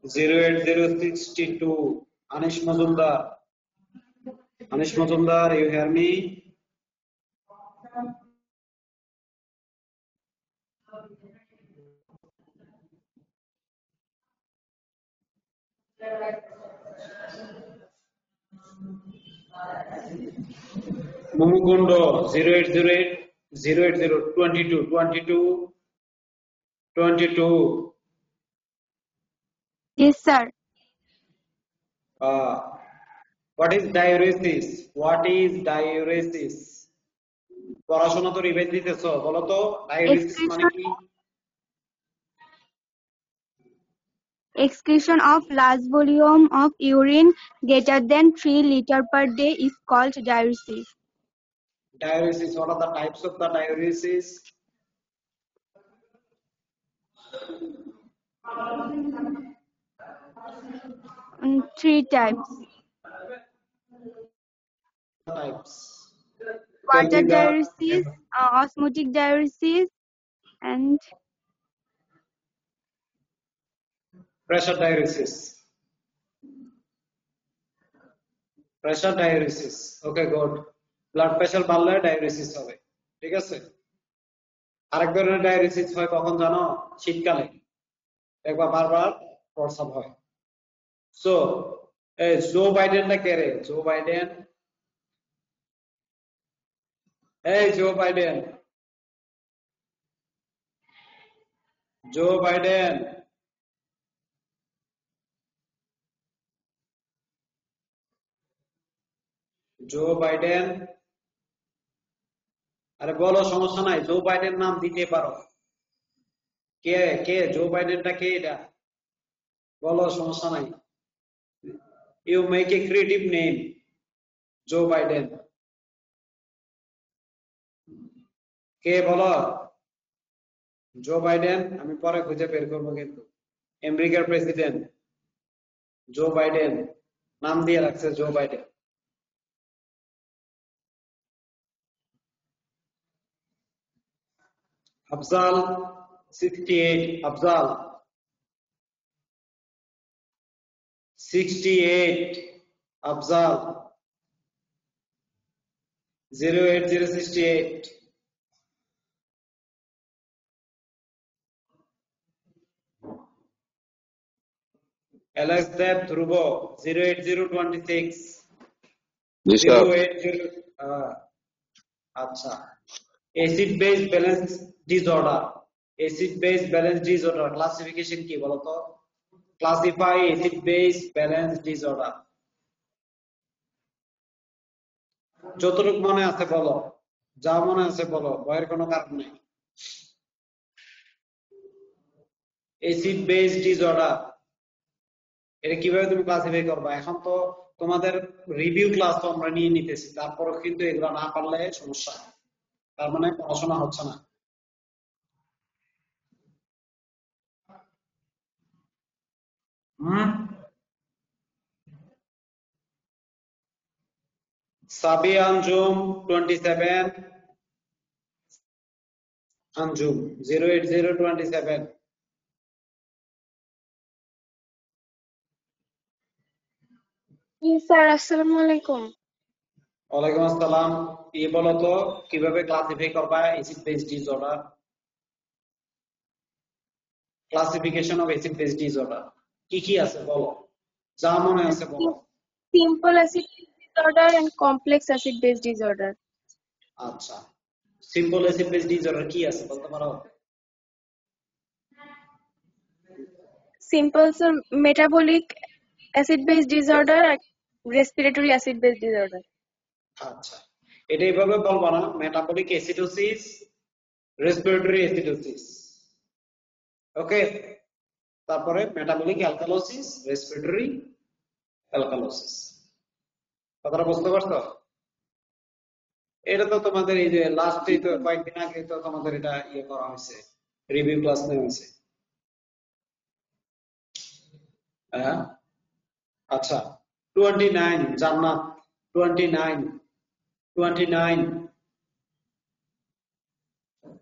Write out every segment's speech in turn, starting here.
08062 Anish Mazumdar. Anish Mazumdar, you hear me? Mumukundo 0808 22. Yes, sir. What is diuresis? What is diuresis? পড়াশোনা তো revise দিতেছো, বলো তো ডায়ুরেসিস মানে কি? Excretion of large volume of urine greater than 3 liters per day is called diuresis. Diuresis, what are the types of the diuresis? Three types. Water diuresis, osmotic diuresis, and pressure diuresis. Pressure diuresis. Okay, good. Blood pressure বাড়লে diuresis হবে, ঠিক আছে? আরেক ধরনের diuresis হয় কখন জানো? শীতকালে একবার বারবার প্রস্রাব হয়। সো জো বাইডেন না কে রে? Joe Biden, Joe Biden, Joe Biden, Joe Biden, আরে বলো, সমস্যা নাই, জো বাইডেন নাম দিতে পারো। কে কে জো বাইডেনটা কে? এটা বলো, সমস্যা নাই। You make a creative name, Joe Biden. কে বলো? জো বাইডেন, আমি পরে খুঁজে বের করবো কিন্তু। আমেরিকার প্রেসিডেন্ট জো বাইডেন, নাম দিয়ে রাখছে Joe Biden. Afzal 68, Afzal 68, Afzal 08068। Alex Dev Dhruv 08026 080। আচ্ছা, acid base balance disorder, acid base balance disorder classification কি বলো তো? Classify acid base balance disorder. যতটুকু মনে আছে বলো, যা মনে আছে বলো, ভয়ের কোনো কারণ নেই। অ্যাসিড বেস ডিসঅর্ডার, এটা কিভাবে তুমি ক্লাসিফাই করবা? এখন তো তোমাদের রিভিউ ক্লাস তো আমরা নিয়ে নিতেছি, তারপরও কিন্তু এগুলো না পারলে সমস্যা, তার মানে পড়াশোনা হচ্ছে না। সাবি আঞ্জুম 27, আঞ্জুম 08027। স্যার, আসসালামু আলাইকুম। ওয়ালাইকুম আসসালাম। এই বলো তো কিভাবে ক্লাসিফাই করবা acid base disorder? Classification of acid base disorder কি কি আছে বলো, যা মনে আছে বলো। Simple acid base disorder and complex acid base disorder. আচ্ছা, সিম্পল অ্যাসিড বেস ডিসঅর্ডার কি আছে বলতে পারো? Simple sir, metabolic acid base disorder আর রেসপিরেটরি অ্যাসিড বেস ডিসঅর্ডার। আচ্ছা, এটা এইভাবে বলবো না, metabolic acidosis, respiratory acidosis, okay? তারপরে মেটাবলিক অ্যালকালোসিস, রেসপিরেটরি অ্যালকালোসিস। কথাটা বুঝতে পারছো? এটা তো তোমাদের এই যে লাস্টে তো কয়েকদিন আগে তো তোমাদের এটা ইয়ে করা হয়েছে, রিভিউ ক্লাস নেওয়া হয়েছে। হ্যাঁ, আচ্ছা। 29 জান্নাত 29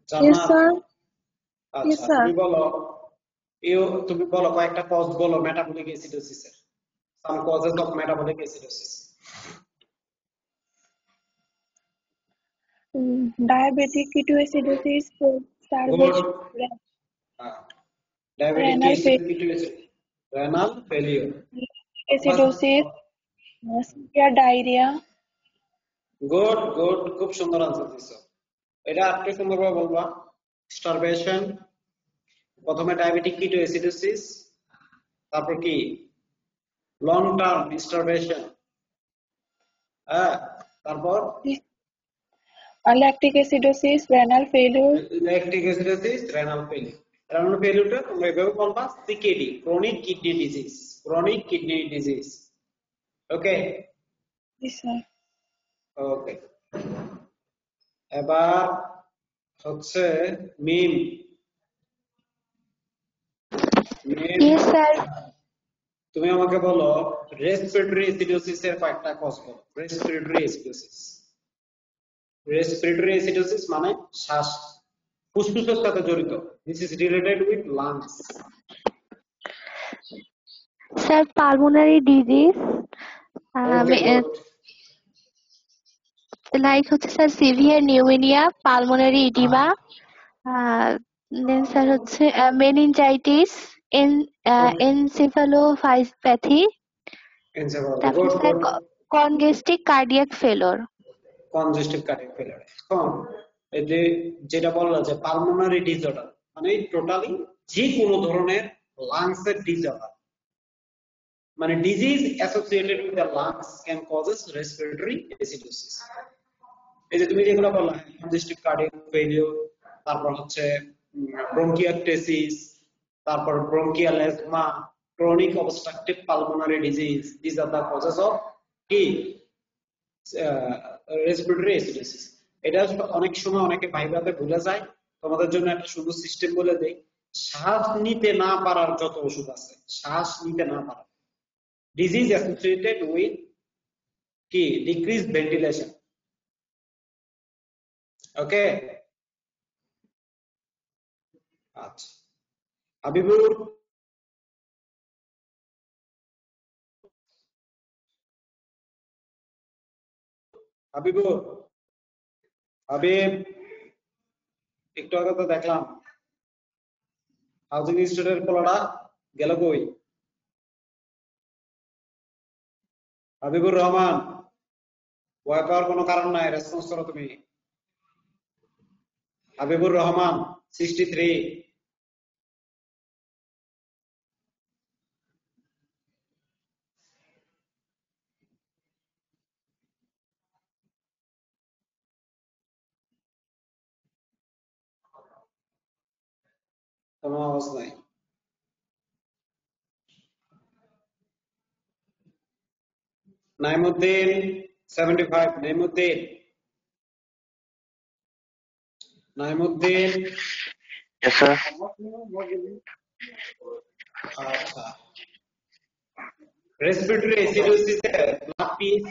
জান্নাত। আচ্ছা, তুমি বলো তুমি বলো কয়েকটা কজ বলো মেটাবলিক অ্যাসিডোসিসের। Some causes of metabolic acidosis. Diabetic ketoacidosis, good. starvation, diabetic renal renal failure. acidosis, severe diarrhea, good good, খুব সুন্দর আনসার দিছো। এটা আরেকটু সুন্দরভাবে বলবা। স্টারভেশন, প্রথমে ডায়াবেটিক কিটোএসিডোসিস, তারপর কি লং টার্ম স্টারভেশন, হ্যাঁ, তারপর lactic acidosis, renal failure, lactic acidosis, renal failure. Renal ফেলিওরটা তোমরা এভাবে বলবা CKD, chronic kidney disease, chronic kidney disease. Okay this sir. Okay, এবার হচ্ছে মিম। মিম, Yes, sir. তুমি আমাকে বলো রেসপিরেটরি অ্যাসিডোসিস এর কয়েকটা কজ বলো। রেসপিরেটরি অ্যাসিডোসিস, রেসপিরেটরি অ্যাসিডোসিস মানে শ্বাস, ফুসফুসের সাথে জড়িত। This is related with lungs. Sir, pulmonary disease, okay good. like হচ্ছে sir severe pneumonia, pulmonary edema, then sir হচ্ছে meningitis, encephalopathy, তারপর good sir good. congestive cardiac failure. Congestive cardiac failure. এখন এই যে যেটা বললো যে পালমোনারি ডিসঅর্ডার মানে টোটালি যে কোনো ধরনের লাংস এর ডিসঅর্ডার, মানে disease associated with the lungs can causes respiratory acidosis. এই যে তুমি যেগুলো বললা কনজেস্টিভ কার্ডিয়াক ফেলিওর, তারপর হচ্ছে ব্রঙ্কিয়াকটেসিস, তারপর bronchial asthma, chronic obstructive pulmonary disease, this are the causes of কি রেসপিরেটরি অ্যাসিডোসিস। এটা অনেক সময় অনেকে ভাইভাবে ভুলে যায়। তোমাদের জন্য একটা সুন্দর সিস্টেম বলে দেই। শ্বাস নিতে না পারার যত ওষুধ আছে, শ্বাস নিতে না পারা, ডিজিজ অ্যাসোসিয়েটেড উইথ কি ডিক্রিজ ভেন্টিলেশন। ওকে আচ্ছা, হাবিবুর, হাবিবুর, হাবিব, একটু আগে তো দেখলাম হাউজিং স্টেটের পোলাটা গেল কই? হাবিবুর রহমান, ভয় পাওয়ার কোনো কারণ নাই, রেসপন্স করো তুমি। হাবিবুর রহমান 63। কোনো আওয়াজ নাই। নাইমুদ্দিন 75, নাইমুদ্দিন, নাইমুদ্দিন। Yes, sir. আচ্ছা, respiratory acidosis blood pH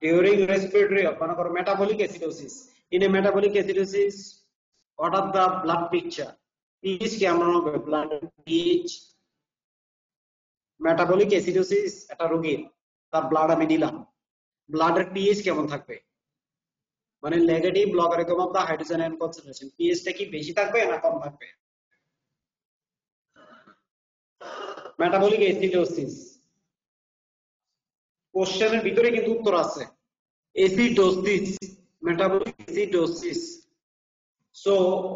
during respiratory, মনে করো metabolic acidosis. In a metabolic acidosis, what are the blood picture? pH কেমন হবে? blood pH, metabolic acidosis একটা রোগীর, তার ব্লাড আমি দিলাম, ব্লাডের পিএইচ কেমন থাকবে? মানে negative logarithm of the hydrogen ion concentration, পিএইচটা কি বেশি থাকবে না কম থাকবে? মেটাবলিক অ্যাসিডোসিস কোশ্চেনের ভিতরে কিন্তু উত্তর আছে। অ্যাসিডোসিস, মেটাবলিক অ্যাসিডোসিস, সো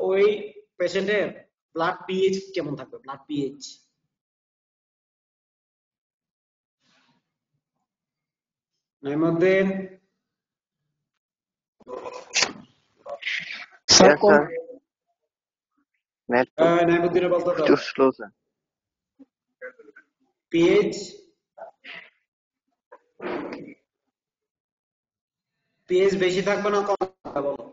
ওই পেশেন্টের ব্লাড পিএইচ কেমন থাকবে? Blood pH Naimuddin, Yes, sir. নাইমুদ্দিনের বলতে দাও Too slow, sir. PH, pH বেশি থাকবে না কম থাকবে বলো?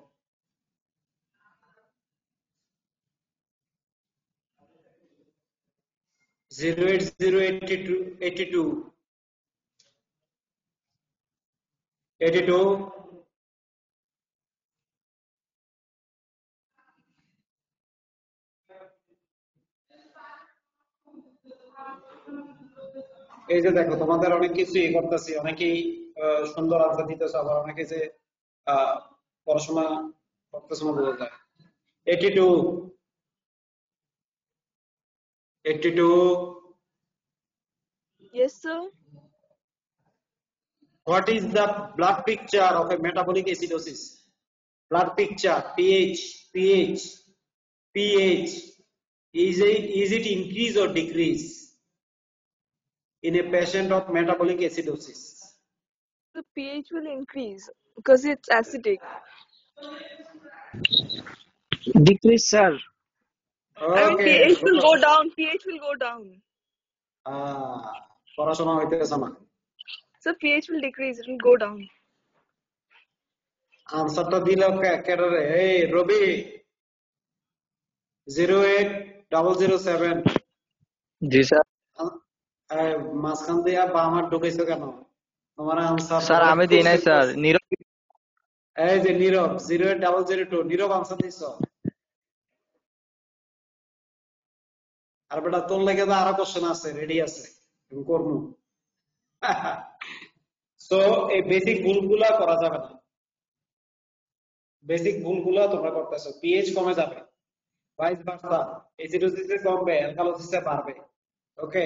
জিরো এইট জিরো 82 82 এই যে দেখো তোমাদের অনেক কিছুই করতেছি, অনেকেই সুন্দর আনসার দিতেছে, আবার অনেকে যে আহ, পড়াশোনা করতেছে না বোঝা যায়। 82, 82. Yes, sir. What is the blood picture of a metabolic acidosis? Blood picture, pH. Is it increase or decrease in a patient of metabolic acidosis? The pH will increase because it's acidic. Decrease, sir. I mean, Okay. pH will go down. pH will go down. পড়াশোনা হইতেছে না। So pH will decrease. It will go down. আনসারটা দিল ক্যাডারে, এই রবি 08007। জি sir. মাঝখান দিয়া বাম হাত ঢুকাইছো কেন? তোমার আনসার স্যার আমি দিই নাই স্যার, নীরব। এই যে নীরব 08002, নীরব আনসার দিছ। আর বেটা তোর লেগে তো আরো কোশ্চেন আছে, রেডি আছে, আমি করবো। সো এই বেসিক ভুলগুলা করা যাবে না, বেসিক ভুলগুলা তোমরা করতেছো। পিএইচ কমে যাবে, ভাইস ভার্সা, অ্যাসিডোসিসে কমবে, অ্যালকালোসিসে বাড়বে। ওকে,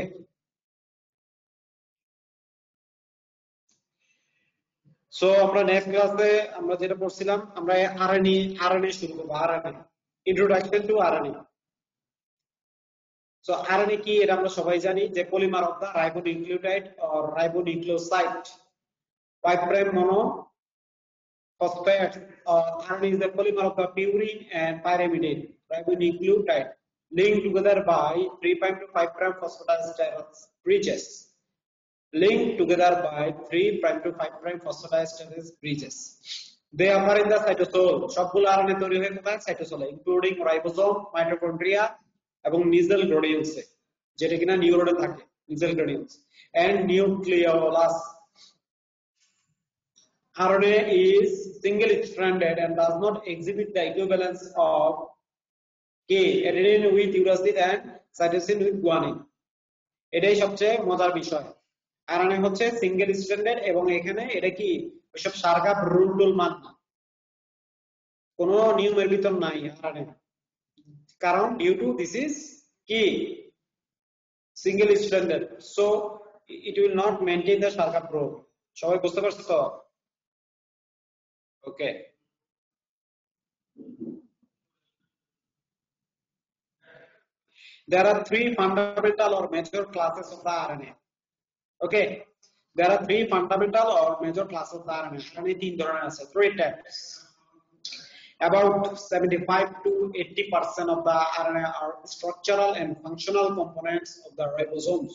সো আমরা নেক্সট ক্লাসে আমরা যেটা পড়ছিলাম, আমরা আরএনএ শুরু করব। RNA, introduction to RNA. So RNA কি এটা আমরা সবাই জানি, যে polymer of the ribonucleotide or ribonucleoside 5' monophosphate. RNA is the polymer of the purine and pyrimidine ribonucleotide linked together by 3' to 5' phosphodiesterase bridges. Linked together by 3' to 5' phosphodiesterase bridges. They occur in the cytosol. সবগুলো RNA তৈরি হয় কোথায়? সাইটোসোলে, including ribosome, mitochondria এবং নিউক্লিয়াল গ্রানুলসে, যেটা কিনা নিউরনে থাকে, নিউক্লিয়াল Granules, and nucleolus. RNA is single-stranded and does not exhibit the equivalence of K, adenine with uracil and cytosine with guanine. এটাই সবচেয়ে মজার বিষয়। RNA হচ্ছে সিঙ্গেল স্ট্র্যান্ডেড এবং এখানে এটা কি ওইসব সারগাপ রুল মান না, কোনো নিয়মের ভিতর নাই RNA, কারণ ডিউ টু দিস ইজ কি single stranded, so it will not maintain the Chargaff rule. সবাই বুঝতে পারছো তো? Okay. There are three fundamental or major classes of the RNA. Okay. There are three fundamental or major classes of the RNA. RNA তিন ধরনের আছে, three types. About 75 to 80% of the RNA are structural and functional components of the ribosomes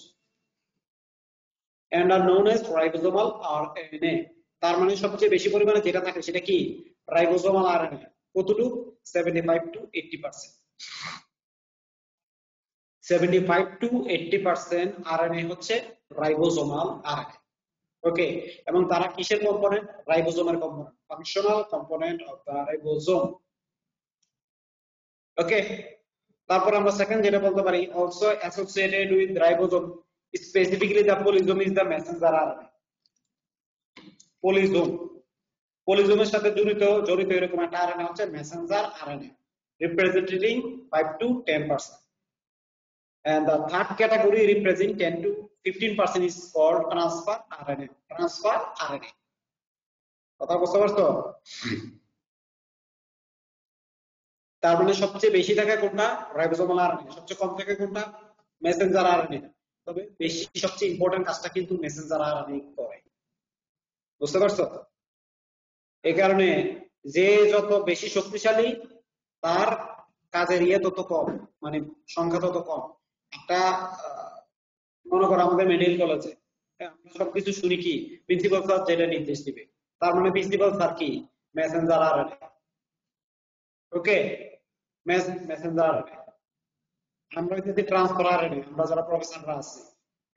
and are known as ribosomal RNA. তার মানে সবচেয়ে বেশি পরিমাণে যেটা থাকে সেটা কি? Ribosomal RNA. কতটুকু? 75 to 80%। 75 to 80% আরএনএ হচ্ছে রাইবোজোমাল আরএনএ। ওকে, এবং তারা কিসের কম্পোনেন্ট? রাইবোজোমের component, functional component of the ribosome. Okay, তারপর আমরা সেকেন্ড যেটা বলতে পারি, also associated with ribosome, specifically the polysome is the messenger RNA. পলিজোমের সাথে জড়িত এরকম একটা আরএনএ হচ্ছে messenger RNA, representing 5 to 10%, and the third category representing 10 to 15% is called transfer RNA. কথা বুঝতে পারছো? তার মানে সবচেয়ে বেশি থাকে কোনটা? Ribosomal RNA. সবচেয়ে কম থাকে কোনটা? Messenger RNA. তবে বেশি সবচেয়ে ইম্পর্টেন্ট কাজটা কিন্তু মেসেঞ্জার আরএনএ করে। বুঝতে পারছো? এই কারণে যে যত বেশি শক্তিশালী তার কাজের তত কম, মানে সংখ্যা তত কম। একটা মনে করো আমাদের মেডিকেল কলেজে আমরা সবকিছু শুনি কি, প্রিন্সিপাল স্যার যেটা নির্দেশ দিবে, তার মানে প্রিন্সিপাল স্যার কি? Messenger RNA. Okay, messenger RNA. আমরা যদি ট্রান্সফার আরএনএ, আমরা যারা প্রফেসররা আছি,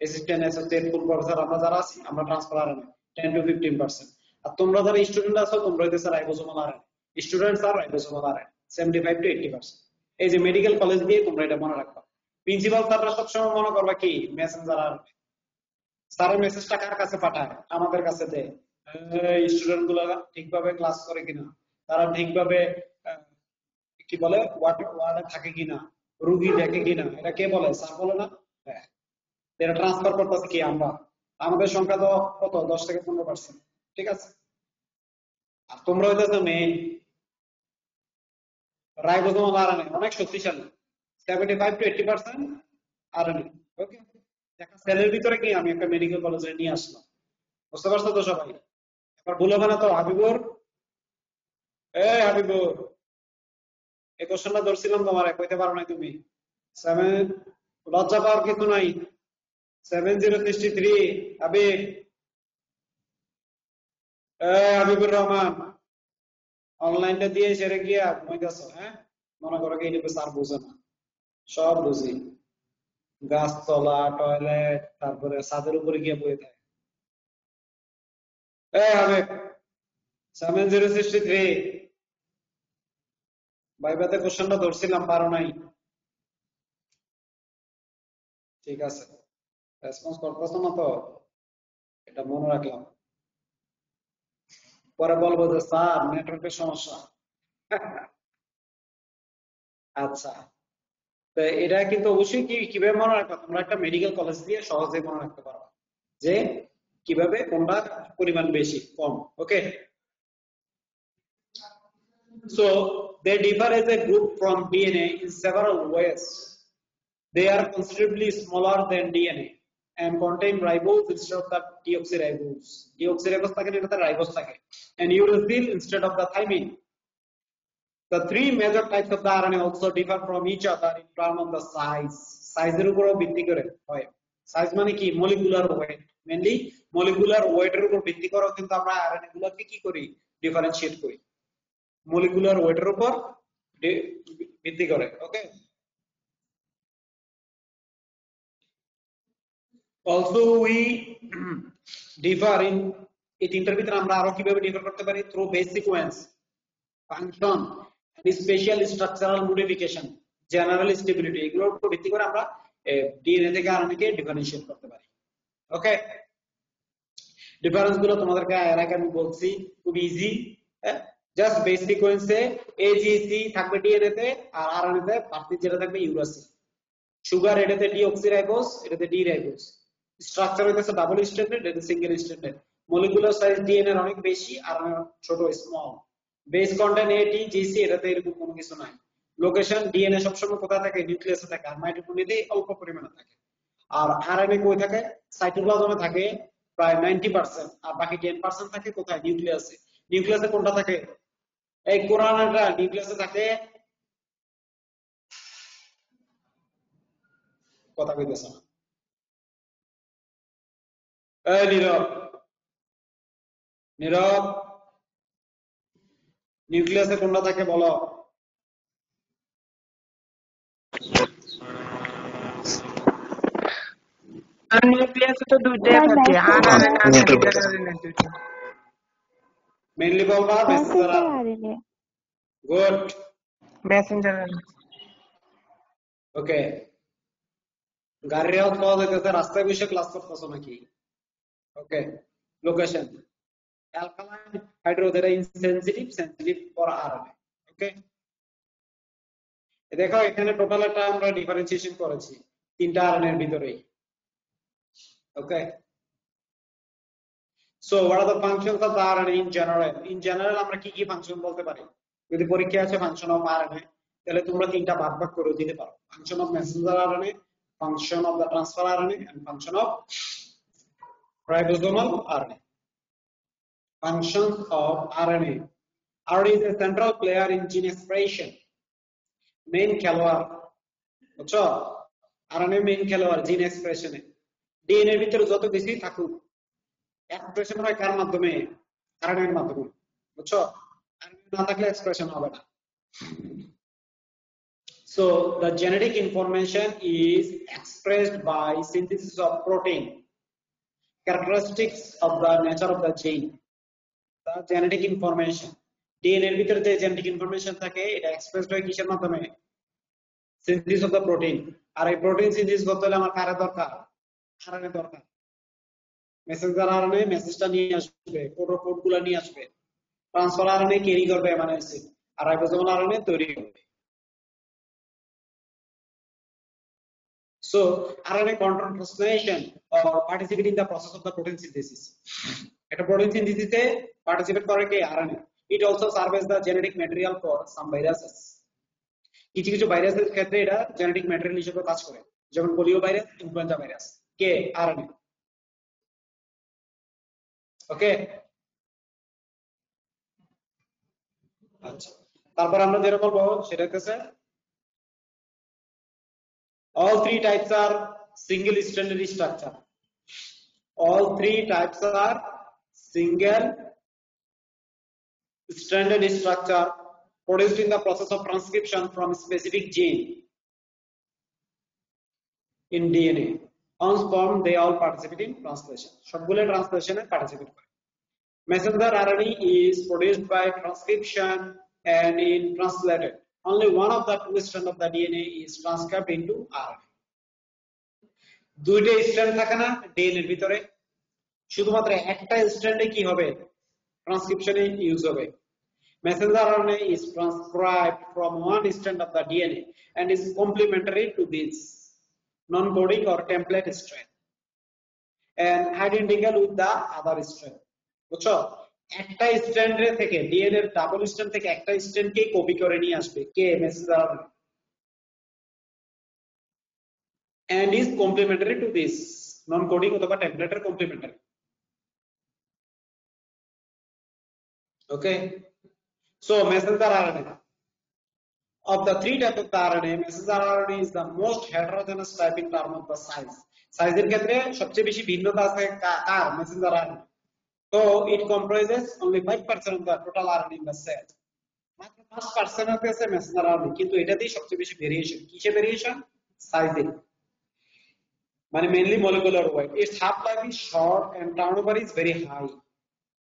অ্যাসিস্ট্যান্ট, অ্যাসোসিয়েট, ফুল প্রফেসর, আমরা যারা আছি, আমরা ট্রান্সফার আরএনএ 10 to 15%। আর তোমরা যারা স্টুডেন্ট আছো, তোমরা হইতেছে রাইবোজোমাল আরএনএ। স্টুডেন্টস আর রাইবোজোমাল আরএনএ 75 to 80%। এই যে মেডিকেল কলেজ দিয়ে তোমরা এটা মনে রাখবা। প্রিন্সিপাল স্যাররা সবসময় মনে করবা কি? Messenger RNA. স্যারের মেসেজটা কার কাছে পাঠায়? আমাদের কাছে দেয়। স্টুডেন্ট গুলা ঠিকভাবে ক্লাস করে কিনা, তারা ঠিকভাবে আহ, কি বলে ওয়ার্ডে থাকে কিনা, রুগী দেখে কিনা, এটা কে বলে? স্যার বলে না? হ্যাঁ। এটা ট্রান্সফার করতেছে কি আমরা? আমাদের সংখ্যা তো কত, 10 থেকে 15%। ঠিক আছে, আর তোমরা হইতেছে মেইন। রাইবোজোমাল আরএনএ অনেক শক্তিশালী, 75 to 80% আরএনএ। ওকে, একটা সেলের ভিতরে কি আমি একটা মেডিকেল কলেজে নিয়ে আসলাম। বুঝতে পারছো তো সবাই? এবার ভুল হবে না তো? হাবিবুর, হাবিবুর, এই কোশ্চেনটা ধরছিলাম তোমার, কইতে পারো নাই তুমি। সেভেন, লজ্জা পাওয়ার কিছু নাই। 7063 হাবিব, হাবিবুর রহমান, অনলাইনটা দিয়ে সেরে গিয়া ঘুমাইতেছো? হ্যাঁ, মনে করো কি এটা স্যার বুঝে না? সব বুঝি। গাছতলা, টয়লেট, তারপরে ছাদের উপরে গিয়ে বয়ে থাকে। হাবিব, 7063 ভাইবাতে কোশ্চেনটা ধরছিলাম, পারো নাই। ঠিক আছে, রেসপন্স করতেছো না তো, এটা মনে রাখলাম। পরে বলবো যে স্যার নেটওয়ার্কের সমস্যা। আচ্ছা, তো এটা কিন্তু অবশ্যই কিভাবে মনে রাখবা? তোমরা একটা মেডিকেল কলেজ দিয়ে সহজে মনে রাখতে পারবা যে কিভাবে কোনটা পরিমাণ বেশি কম। ওকে, so they differ as a group from DNA in several ways. They are considerably smaller than DNA and contain ribose instead of the deoxyribose. Deoxyribose থাকে না, এটাতে ribose থাকে, and uracil instead of the thymine. The three major types of the RNA also differ from each other in terms of the size. সাইজের উপরও ভিত্তি করে হয়। Size মানে কি? Molecular weight. মেইনলি মলিকুলার ওয়েটের উপর ভিত্তি করে কিন্তু আমরা আরএনএ গুলোকে কি করি? ডিফারেন্সিয়েট করি। মলিকুলার ওয়েটের উপর ভিত্তি করে। ওকে, অলসো উই ডিফার ইন, এই তিনটার ভিতরে আমরা আরো কিভাবে ডিফার করতে পারি? Through base sequence, function, special structural modification, general stability, এগুলোর উপর ভিত্তি করে আমরা ডিএনএ থেকে আরএনএ কে ডিফারেন্সিয়েট করতে পারি। ওকে, ডিফারেন্স গুলো তোমাদেরকে এর আগে আমি বলছি, খুব ইজি। জাস্ট বেস সিকোয়েন্সে এজিসি থাকবে ডিএনএ তে, আর আরএনএ তে বাড়তি যেটা থাকবে ইউরাসিল। সুগার এটাতে ডিঅক্সিরাইবোজ, এটাতে ডি রাইবোজ। স্ট্রাকচার হইতেছে ডাবল স্ট্যান্ডার্ড, এটা single standard. Molecular size DNA এর অনেক বেশি, আর ছোট স্মল। বেস কন্টেন্ট এটি জিসি, এটাতে এরকম কোনো কিছু নাই। লোকেশন, ডিএনএ সবসময় কোথায় থাকে? নিউক্লিয়াসে থাকে, আর মাইটোকন্ড্রিয়াতে অল্প পরিমাণে থাকে। আর আরএনএ কই থাকে? সাইটোপ্লাজমে থাকে প্রায় 90%, আর বাকি 10% থাকে কোথায়? নিউক্লিয়াসে। নিউক্লিয়াসে কোনটা থাকে? এই কোরআনটা নিউক্লিয়াসে থাকে। কথা কইতেছ না? এই নীরব, নীরব, নিউক্লিয়াসে কোনটা থাকে বলো? আর নিউক্লিয়াসে তো দুইটাই স্যার থাকে, আরআরএন আর মেসেঞ্জার মেসেঞ্জার আরএনএ দুইটা। মেইনলি বলবা messenger messenger RNA. RNA. Good, messenger RNA. Okay. গাড়ির আওয়াজ পাওয়া যাইতেছে, রাস্তায় বসে ক্লাস করতেছো নাকি? Okay, location, alkaline hydrogen insensitive, sensitive for RNA. Okay, দেখো এখানে টোটাল একটা আমরা ডিফারেন্সিয়েশন করেছি তিনটা আরএনএ এর ভিতরেই। ওকে, so what are the functions of the RNA in general? In general আমরা কি কি ফাংশন বলতে পারি? যদি পরীক্ষা আছে ফাংশন অফ RNA, তাহলে তোমরা তিনটা ভাগ ভাগ করে দিতে পারো। Function of Messenger RNA, function of the transfer RNA, and function of ribosomal RNA. Functions of RNA. RNA is a central player in gene expression. Main খেলোয়াড়, বুঝছো? RNA মেইন খেলোয়াড় জিন এক্সপ্রেশনে। ডিএনএ এর ভিতরে যত কিছুই থাকুক, এক্সপ্রেশন হয় কার মাধ্যমে? আরএনএ এর মাধ্যমে, বুঝছো? আরএনএ না থাকলে এক্সপ্রেশন হবে না। So the genetic information is expressed by synthesis of protein, characteristics of the nature of the gene. The genetic information, DNA এর ভিতরে যে জেনেটিক ইনফরমেশন থাকে, এটা এক্সপ্রেসড হয় কিসের মাধ্যমে? Synthesis of the protein. আর এই প্রোটিন সিনথেসিস করতে হলে আমার কারে দরকার? আরএনএ দরকার। মেসেঞ্জার আরএনএ মেসেজটা নিয়ে আসবে, কোডগুলো নিয়ে আসবে, ট্রান্সফার আরএনএ ক্যারি করবে অ্যামাইনো অ্যাসিড, আর রাইবোজোমাল আরএনএ তৈরি করবে। So, RNA control translation or participate in the process of the protein synthesis. একটা protein synthesis এ participate করে কে? RNA. It also serves as the genetic material for some viruses. কিছু কিছু ভাইরাসের ক্ষেত্রে এটা genetic material হিসেবে কাজ করে, যেমন পোলিও ভাইরাস, ইনফ্লুয়েঞ্জা ভাইরাস। কে? RNA। ওকে, আচ্ছা, তারপর আমরা যেটা বলবো সেটা হচ্ছে all three types are single stranded structure. All three types are single stranded structure produced in the process of transcription from a specific gene in DNA. Once formed, they all participate in translation. সবগুলো ট্রান্সলেশনে participate করে। Messenger RNA is produced by transcription and in translated. Only one of the two strands of the DNA is transcribed into RNA. দুইটা strand থাকে না ডিএনএর ভিতরে, শুধুমাত্র একটা স্ট্র্যান্ডে কি হবে? ট্রান্সক্রিপশনে ইউজ হবে। Messenger RNA is transcribed from one strand of the DNA and is complementary to this non-coding or template strand and identical with the other strand. বুঝছো? একটা স্ট্র্যান্ড থেকে ডিএনএ এর ডাবল স্ট্র্যান্ড থেকে একটা স্ট্র্যান্ডকে কপি করে নিয়ে আসবে কে? Messenger RNA, and is complementary to this non-coding অথবা template এর complementary. Okay, so messenger RNA, of the three types of the RNA, messenger RNA is the most heterogeneous type in terms of the size. সাইজের ক্ষেত্রে সবচেয়ে বেশি ভিন্নতা আছে কার? Messenger RNA. So it comprises only 5% of the total RNA in the cell. মাত্র 5% আছে Messenger RNA, কিন্তু এটাতেই সবচেয়ে বেশি ভেরিয়েশন। কিসে ভেরিয়েশন? সাইজে, মানে mainly molecular weight. It's half life is short and turnover is very high.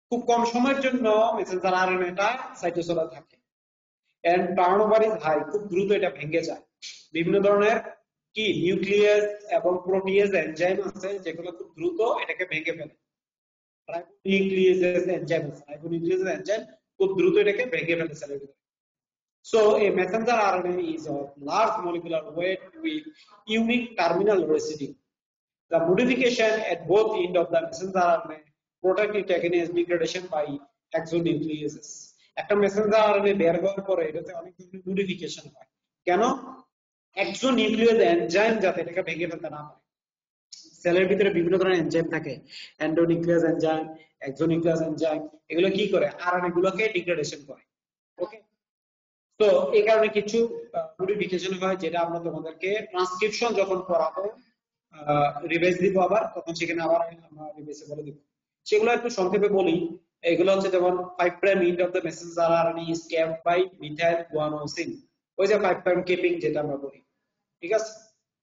খুব কম সময়ের জন্য মেসেঞ্জার আরএনএটা সাইটোসোলে থাকে, এন্ড টার্নওভার ইজ হাই, খুব দ্রুত এটা ভেঙে যায়। বিভিন্ন ধরনের কি নিউক্লিয়াস এবং প্রোটিয়েজ এনজাইম আছে যেগুলো খুব দ্রুত এটাকে ভেঙে ফেলে। রাইবোনিউক্লিয়েজ এনজাইম আছে, রাইবোনিউক্লিয়েজ এনজাইম খুব দ্রুত এটাকে ভেঙে ফেলে সেলের ভিতরে। So a messenger RNA is of large molecular weight with unique terminal residue. The modification at both ends of the messenger RNA protect it against degradation by exonucleases. একটা মেসেঞ্জার আরএনএ বের হওয়ার পরে এটাতে অনেক ধরনের মডিফিকেশন হয়। কেন? এক্সোনিউক্লিয়াস enzyme যাতে এটাকে ভেঙে ফেলতে না পারে। সেলের ভিতরে বিভিন্ন ধরনের এনজাইম থাকে, এন্ডোনিউক্লিয়াস এনজাইম, এক্সোনিউক্লিয়াস এনজাইম, এগুলো কি করে? আরএনএ গুলোকে ডিগ্রেডেশন করে। ওকে, তো এই কারণে কিছু মডিফিকেশন হয় যেটা আমরা তোমাদেরকে ট্রান্সক্রিপশন যখন পড়াবো, রিভাইজ দিব আবার, তখন সেখানে আবার আমরা রিভাইজে বলে দিব। সেগুলো একটু সংক্ষেপে বলি। এগুলো হচ্ছে যেমন 5 prime end of the messenger RNA is capped by methyl guanosine. ওই যে 5 প্রাইম কেপিং যেটা আমরা বলি, ঠিক আছে?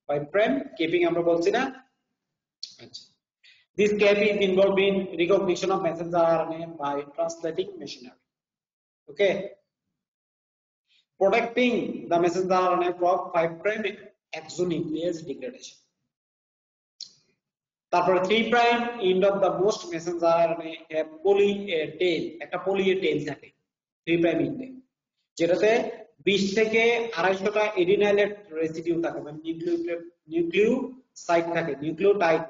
5 প্রাইম কেপিং আমরা বলছি না? আচ্ছা, this cap is involved in recognition of messenger RNA by translating machinery. Okay, protecting the messenger RNA from 5 prime exonuclease degradation. তারপরে 3 prime end of the most messenger RNA have poly a tail, একটা poly a tail থাকে 3 prime end এ, যেটাতে 20 থেকে 250টা এডিনাইলেট residue থাকে, মানে nucleoside থাকে, nucleotide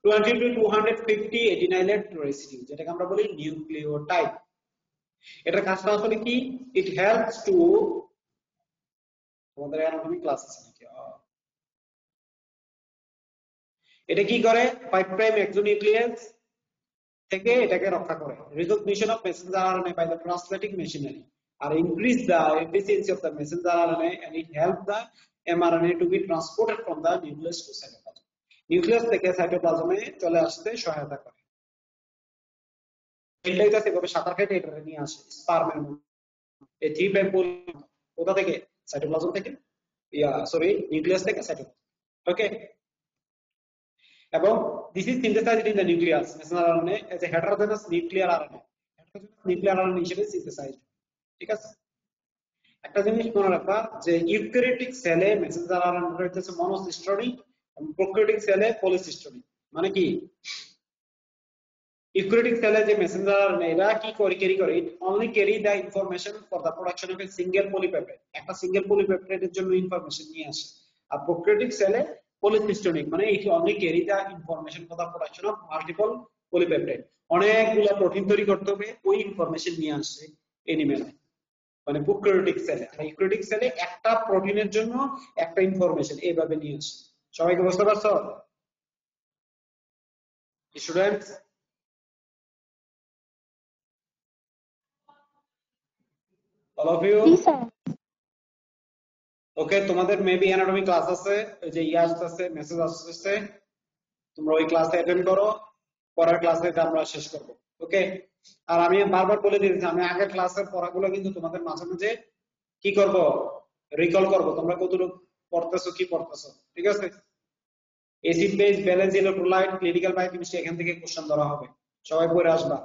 20 to 250 এডিনাইলেট residue, যেটাকে আমরা বলি নিউক্লিওটাইড। এটার কাজটা আসলে কি? ইট হেল্পস টু, তোমাদের অ্যানাটমি ক্লাস আছে নাকি? এটা কি করে? 5 প্রাইম এক্সোনিউক্লিয়াস থেকে এটাকে রক্ষা করে। Recognition of messenger RNA by the translating machinery আর increase the efficiency of the messenger RNA and it help the mRNA to be transported from the nucleus to cytoplasm. Nucleus থেকে সাইটোপ্লাজমে চলে আসতে সহায়তা করে। এটাইটা সেভাবে সাঁতার কেটে এটা নিয়ে আসে স্পার্মের মধ্যে। এই 3 প্রাইম পোল কোথা থেকে? সাইটোপ্লাজম থেকে, নিউক্লিয়াস থেকে সাইটোপ্লাজম। ওকে, এবং this is synthesised in the nucleus. Messenger RNA as a heterogeneous nuclear RNA, heterogeneous nuclear RNA হিসেবে সিনথেসাইজড। ঠিক আছে, একটা জিনিস মনে রাখবা যে ইউক্যারিওটিক সেলে মেসেঞ্জার আরএনএ হচ্ছে মনোসিস্টোনিক এবং প্রোক্যারিওটিক সেলে পলিসিস্টোনিক। মানে কি ইউক্যারিওটিক সেলে যে মেসেঞ্জার আরএনএ এরা কি ক্যারি করে ইট only carry the information for the production of a single polypeptide একটা সিঙ্গেল পলিপেপটাইডের জন্য ইনফরমেশন নিয়ে আসে আর প্রোক্যারিওটিক সেলে পলিসিস্টোনিক মানে ইট only carry the information for the production of multiple polypeptide অনেকগুলো প্রোটিন তৈরি করতে হবে ওই ইনফরমেশন নিয়ে আসে এনিমেলে মানে প্রোক্যারিওটিক সেলে আর ইউক্যারিওটিক সেলে একটা প্রোটিনের জন্য একটা ইনফরমেশন এইভাবে নিয়ে আসে সবাইকে বুঝতে পারছো স্টুডেন্টস all of you জি স্যার। ওকে তোমাদের মেবি অ্যানাটমি ক্লাস আছে ওই যে ইয়াস আছে মেসেজ আসছে তোমরা ওই ক্লাসে অ্যাটেন্ড করো পরের ক্লাসে আমরা শেষ করব ওকে আর আমি বারবার বলে দিয়েছি আমি আগের ক্লাসের পড়াগুলো কিন্তু তোমাদের মাঝে মাঝে কি করব রিকল করব তোমরা কতটুকু পড়তেছো কি পড়তেছো ঠিক আছে acid base balance electrolyte clinical biochemistry এখান থেকে কোশ্চেন ধরা হবে সবাই পড়ে আসবা